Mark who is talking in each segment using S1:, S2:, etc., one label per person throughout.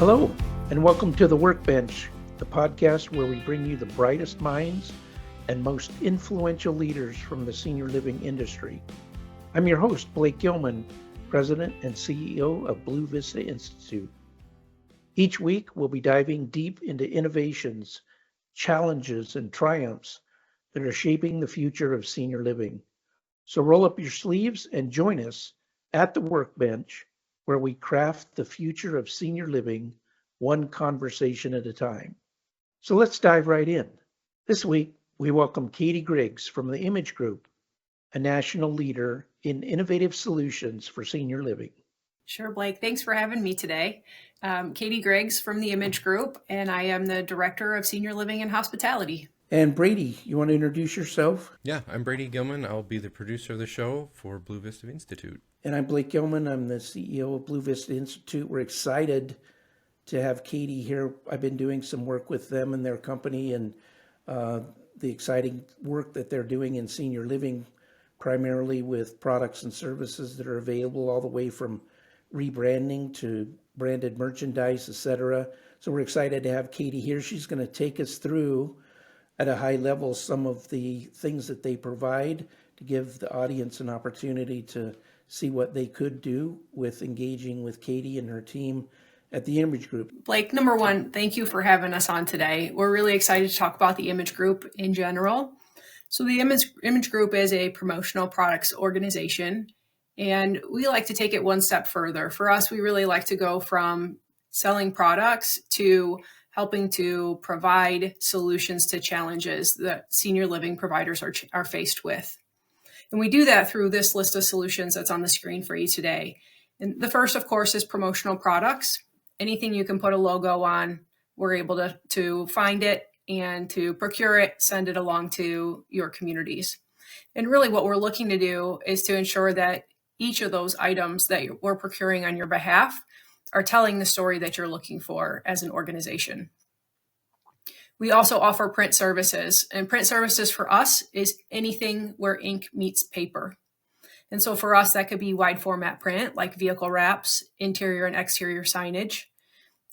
S1: Hello, and welcome to the Workbench, the podcast where we bring you the brightest minds and most influential leaders from the senior living industry. I'm your host, Blake Gillman, President and CEO of Blue Vista Institute. Each week, we'll be diving deep into innovations, challenges, and triumphs that are shaping the future of senior living. So roll up your sleeves and join us at the Workbench, where we craft the future of senior living one conversation at a time. So let's dive right in. This week, we welcome Katie Griggs from the Image Group, a national leader in innovative solutions for senior living.
S2: Sure, Blake. Thanks for having me today. Katie Griggs from the Image Group, and I am the Director of Senior Living and Hospitality.
S1: And Brady, you want to introduce yourself?
S3: Yeah, I'm Brady Gillman. I'll be the producer of the show for Blue Vista Institute.
S1: And I'm Blake Gillman. I'm the CEO of Blue Vista Institute. We're excited to have Katie here. I've been doing some work with them and their company and the exciting work that they're doing in senior living, primarily with products and services that are available all the way from rebranding to branded merchandise, etc. So we're excited to have Katie here. She's going to take us through at a high level some of the things that they provide to give the audience an opportunity to see what they could do with engaging with Katie and her team at the Image Group.
S2: Blake, number one, thank you for having us on today. We're really excited to talk about the Image Group in general. So the Image Group is a promotional products organization, and we like to take it one step further. For us, we really like to go from selling products to helping to provide solutions to challenges that senior living providers are faced with. And we do that through this list of solutions that's on the screen for you today. And the first, of course, is promotional products. Anything you can put a logo on, we're able to find it and to procure it, send it along to your communities. And really what we're looking to do is to ensure that each of those items that we're procuring on your behalf are telling the story that you're looking for as an organization. We also offer print services, and print services for us is anything where ink meets paper. And so for us, that could be wide format print like vehicle wraps, interior and exterior signage.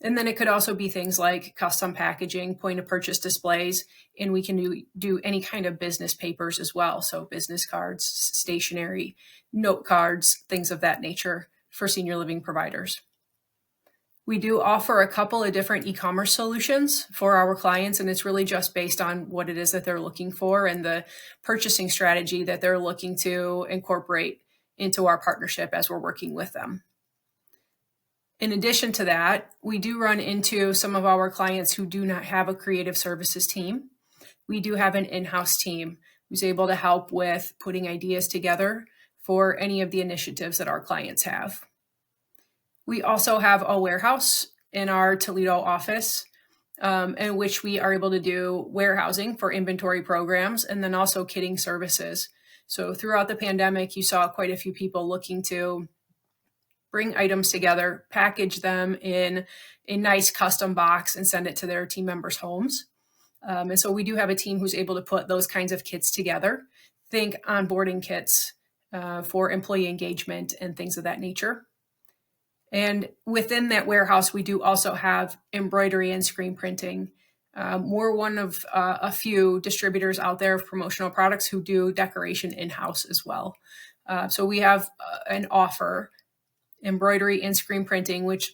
S2: And then it could also be things like custom packaging, point of purchase displays, and we can do any kind of business papers as well. So business cards, stationery, note cards, things of that nature for senior living providers. We do offer a couple of different e-commerce solutions for our clients, and it's really just based on what it is that they're looking for and the purchasing strategy that they're looking to incorporate into our partnership as we're working with them. In addition to that, we do run into some of our clients who do not have a creative services team. We do have an in-house team who's able to help with putting ideas together for any of the initiatives that our clients have. We also have a warehouse in our Toledo office in which we are able to do warehousing for inventory programs and then also kitting services. So throughout the pandemic, you saw quite a few people looking to bring items together, package them in a nice custom box and send it to their team members' homes. And so we do have a team who's able to put those kinds of kits together. Think onboarding kits for employee engagement and things of that nature. And within that warehouse, we do also have embroidery and screen printing. We're one of a few distributors out there of promotional products who do decoration in-house as well. So we have an offer, embroidery and screen printing, which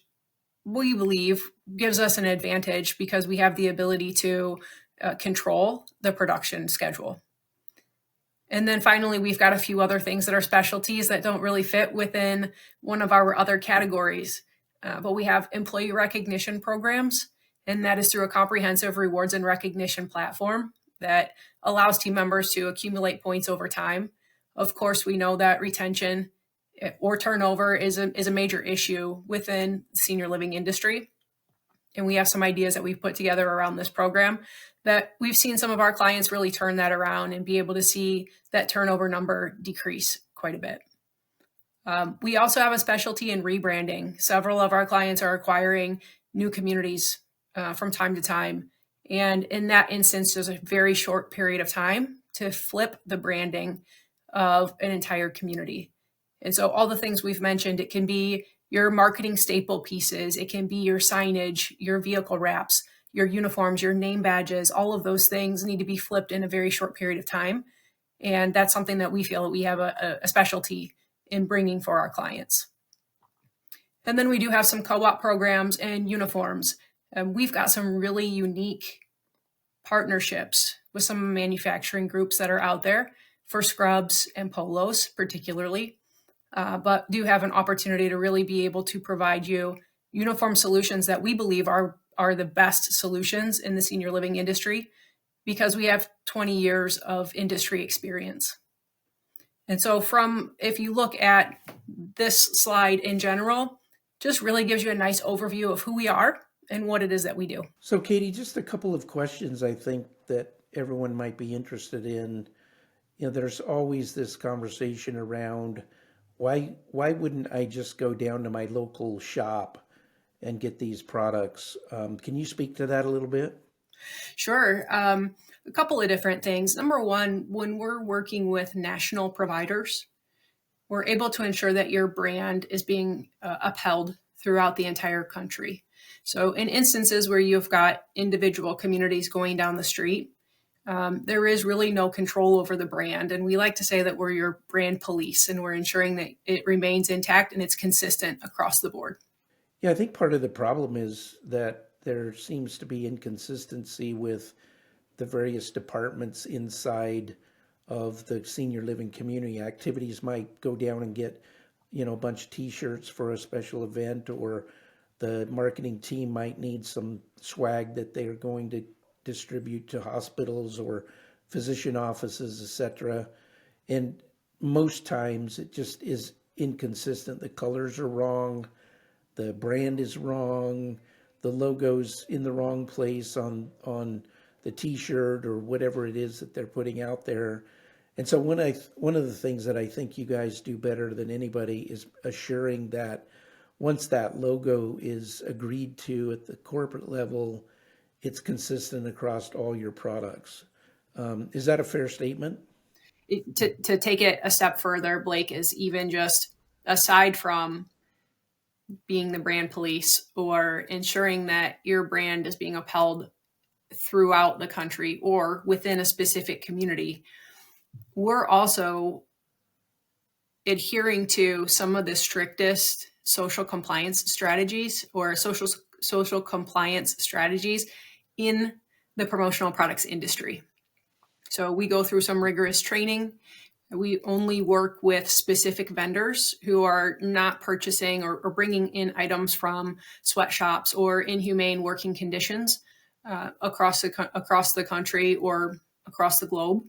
S2: we believe gives us an advantage because we have the ability to control the production schedule. And then finally, we've got a few other things that are specialties that don't really fit within one of our other categories. But we have employee recognition programs, and that is through a comprehensive rewards and recognition platform that allows team members to accumulate points over time. Of course, we know that retention or turnover is a major issue within the senior living industry. And we have some ideas that we've put together around this program that we've seen some of our clients really turn that around and be able to see that turnover number decrease quite a bit. We also have a specialty in rebranding. Several of our clients are acquiring new communities from time to time. And in that instance, there's a very short period of time to flip the branding of an entire community. And so all the things we've mentioned, it can be your marketing staple pieces. It can be your signage, your vehicle wraps, your uniforms, your name badges. All of those things need to be flipped in a very short period of time. And that's something that we feel that we have a specialty in bringing for our clients. And then we do have some co-op programs and uniforms. We've got some really unique partnerships with some manufacturing groups that are out there for scrubs and polos particularly, but do have an opportunity to really be able to provide you uniform solutions that we believe are the best solutions in the senior living industry because we have 20 years of industry experience. And so if you look at this slide in general, just really gives you a nice overview of who we are and what it is that we do.
S1: So Katie, just a couple of questions I think that everyone might be interested in. There's always this conversation around why wouldn't I just go down to my local shop and get these products? Can you speak to that a little bit?
S2: Sure. A couple of different things. Number one, when we're working with national providers, we're able to ensure that your brand is being upheld throughout the entire country. So in instances where you've got individual communities going down the street, there is really no control over the brand. And we like to say that we're your brand police, and we're ensuring that it remains intact and it's consistent across the board.
S1: Yeah, I think part of the problem is that there seems to be inconsistency with the various departments inside of the senior living community. Activities might go down and get, a bunch of t-shirts for a special event, or the marketing team might need some swag that they're going to distribute to hospitals or physician offices, etc. And most times it just is inconsistent. The colors are wrong, the brand is wrong, the logo's in the wrong place on the t-shirt or whatever it is that they're putting out there. And so one of the things that I think you guys do better than anybody is assuring that once that logo is agreed to at the corporate level, it's consistent across all your products. Is that a fair statement?
S2: To take it a step further, Blake, is even just aside from being the brand police or ensuring that your brand is being upheld throughout the country or within a specific community, we're also adhering to some of the strictest social compliance strategies or social compliance strategies in the promotional products industry. So we go through some rigorous training. We only work with specific vendors who are not purchasing or bringing in items from sweatshops or inhumane working conditions across the country or across the globe.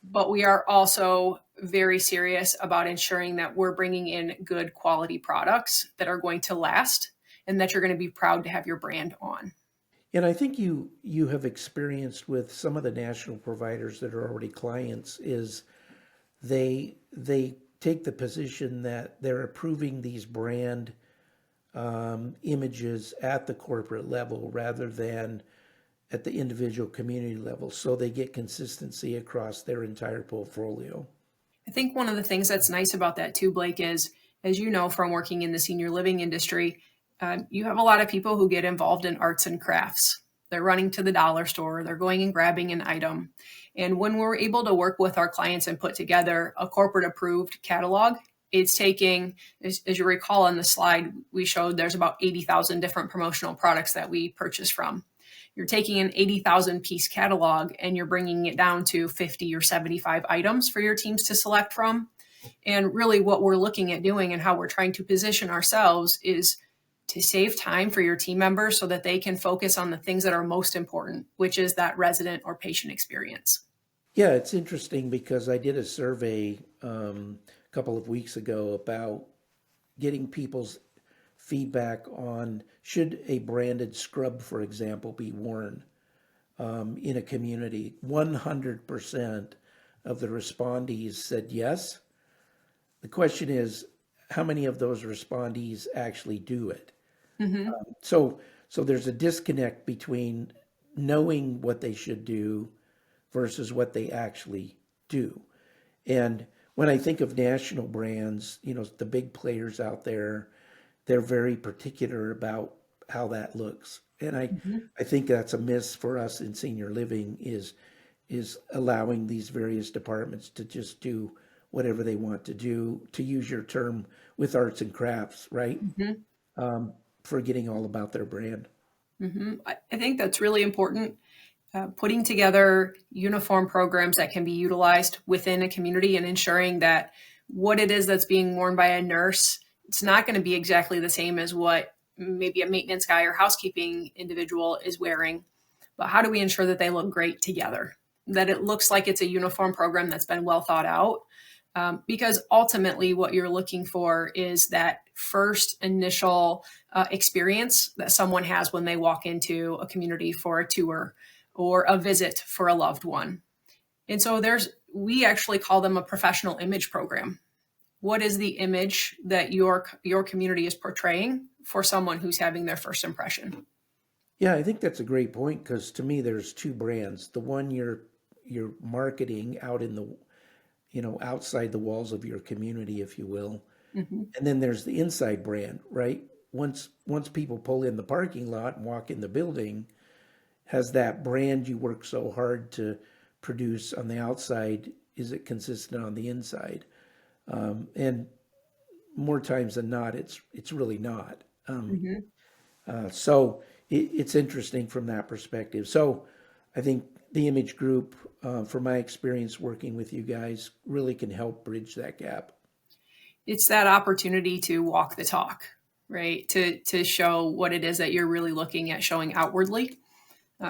S2: But we are also very serious about ensuring that we're bringing in good quality products that are going to last and that you're going to be proud to have your brand on.
S1: And I think you have experienced with some of the national providers that are already clients is they take the position that they're approving these brand images at the corporate level rather than at the individual community level, so they get consistency across their entire portfolio.
S2: I think one of the things that's nice about that too, Blake, is, as you know from working in the senior living industry, you have a lot of people who get involved in arts and crafts. They're running to the dollar store, they're going and grabbing an item. And when we're able to work with our clients and put together a corporate approved catalog, it's taking, as you recall on the slide we showed, there's about 80,000 different promotional products that we purchase from. You're taking an 80,000 piece catalog and you're bringing it down to 50 or 75 items for your teams to select from. And really what we're looking at doing and how we're trying to position ourselves is to save time for your team members so that they can focus on the things that are most important, which is that resident or patient experience.
S1: Yeah, it's interesting because I did a survey a couple of weeks ago about getting people's feedback on should a branded scrub, for example, be worn in a community. 100% of the respondees said yes. The question is, how many of those respondees actually do it? Mm-hmm. So there's a disconnect between knowing what they should do versus what they actually do. And when I think of national brands, the big players out there, they're very particular about how that looks. And
S2: Mhm.
S1: I think that's a miss for us in senior living is allowing these various departments to just do whatever they want to do, to use your term, with arts and crafts, right?
S2: Mhm.
S1: Forgetting all about their brand.
S2: I think that's really important. Putting together uniform programs that can be utilized within a community and ensuring that what it is that's being worn by a nurse, it's not going to be exactly the same as what maybe a maintenance guy or housekeeping individual is wearing. But how do we ensure that they look great together? That it looks like it's a uniform program that's been well thought out. Because ultimately, what you're looking for is that first initial experience that someone has when they walk into a community for a tour or a visit for a loved one. And so we actually call them a professional image program. What is the image that your community is portraying for someone who's having their first impression?
S1: Yeah, I think that's a great point because to me, there's two brands. The one you're marketing out in the, outside the walls of your community, if you will.
S2: Mm-hmm.
S1: And then there's the inside brand, right? Once people pull in the parking lot and walk in the building, has that brand you work so hard to produce on the outside, is it consistent on the inside? And more times than not, it's really not. So it's interesting from that perspective. So I think the image group, from my experience working with you guys, really can help bridge that gap.
S2: It's that opportunity to walk the talk, right? To show what it is that you're really looking at showing outwardly,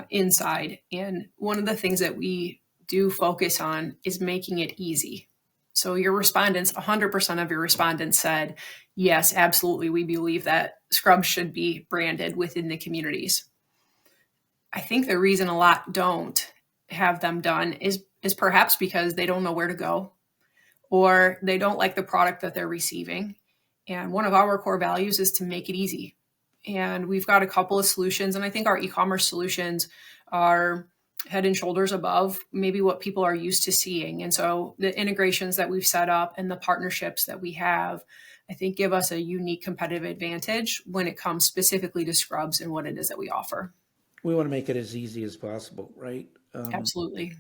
S2: inside. And one of the things that we do focus on is making it easy. So your respondents, 100% of your respondents said, yes, absolutely, we believe that scrubs should be branded within the communities. I think the reason a lot don't have them done is perhaps because they don't know where to go, or they don't like the product that they're receiving. And one of our core values is to make it easy. And we've got a couple of solutions, and I think our e-commerce solutions are head and shoulders above maybe what people are used to seeing. And so the integrations that we've set up and the partnerships that we have, I think, give us a unique competitive advantage when it comes specifically to scrubs and what it is that we offer.
S1: We want to make it as easy as possible, right?
S2: Absolutely.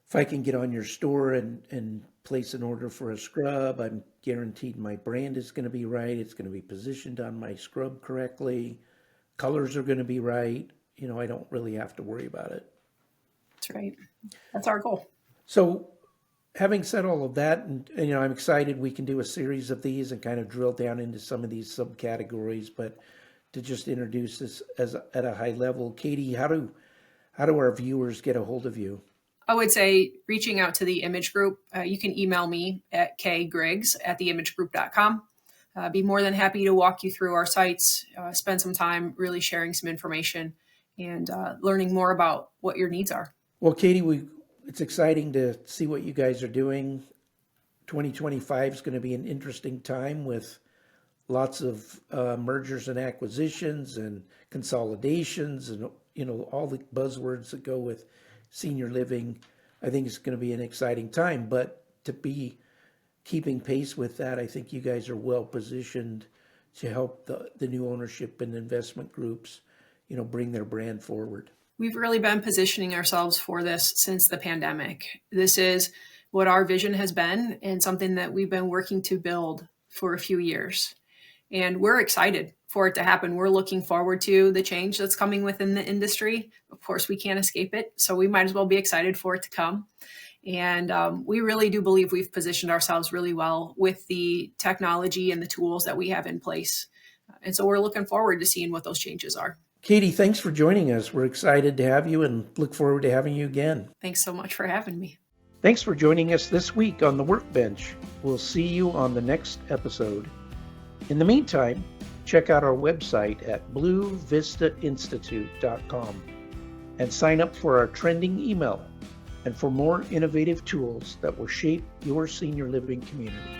S1: If I can get on your store and place an order for a scrub, I'm guaranteed my brand is going to be right. It's going to be positioned on my scrub correctly. Colors are going to be right. I don't really have to worry about it.
S2: That's right. That's our goal.
S1: So having said all of that, and I'm excited we can do a series of these and kind of drill down into some of these subcategories, but to just introduce this at a high level, Katie, how do our viewers get a hold of you?
S2: I would say reaching out to the Image Group. You can email me at kgriggs@theimagegroup.com. Be more than happy to walk you through our sites, spend some time really sharing some information and learning more about what your needs are.
S1: Well, Katie, it's exciting to see what you guys are doing. 2025 is going to be an interesting time with lots of mergers and acquisitions and consolidations and all the buzzwords that go with senior living. I think it's going to be an exciting time, but to be keeping pace with that, I think you guys are well positioned to help the new ownership and investment groups, bring their brand forward.
S2: We've really been positioning ourselves for this since the pandemic. This is what our vision has been and something that we've been working to build for a few years. And we're excited for it to happen. We're looking forward to the change that's coming within the industry. Of course, we can't escape it, so we might as well be excited for it to come. And we really do believe we've positioned ourselves really well with the technology and the tools that we have in place. And so we're looking forward to seeing what those changes are.
S1: Katie, thanks for joining us. We're excited to have you and look forward to having you again.
S2: Thanks so much for having me.
S1: Thanks for joining us this week on the Workbench. We'll see you on the next episode. In the meantime, check out our website at bluevistainstitute.com and sign up for our trending email and for more innovative tools that will shape your senior living community.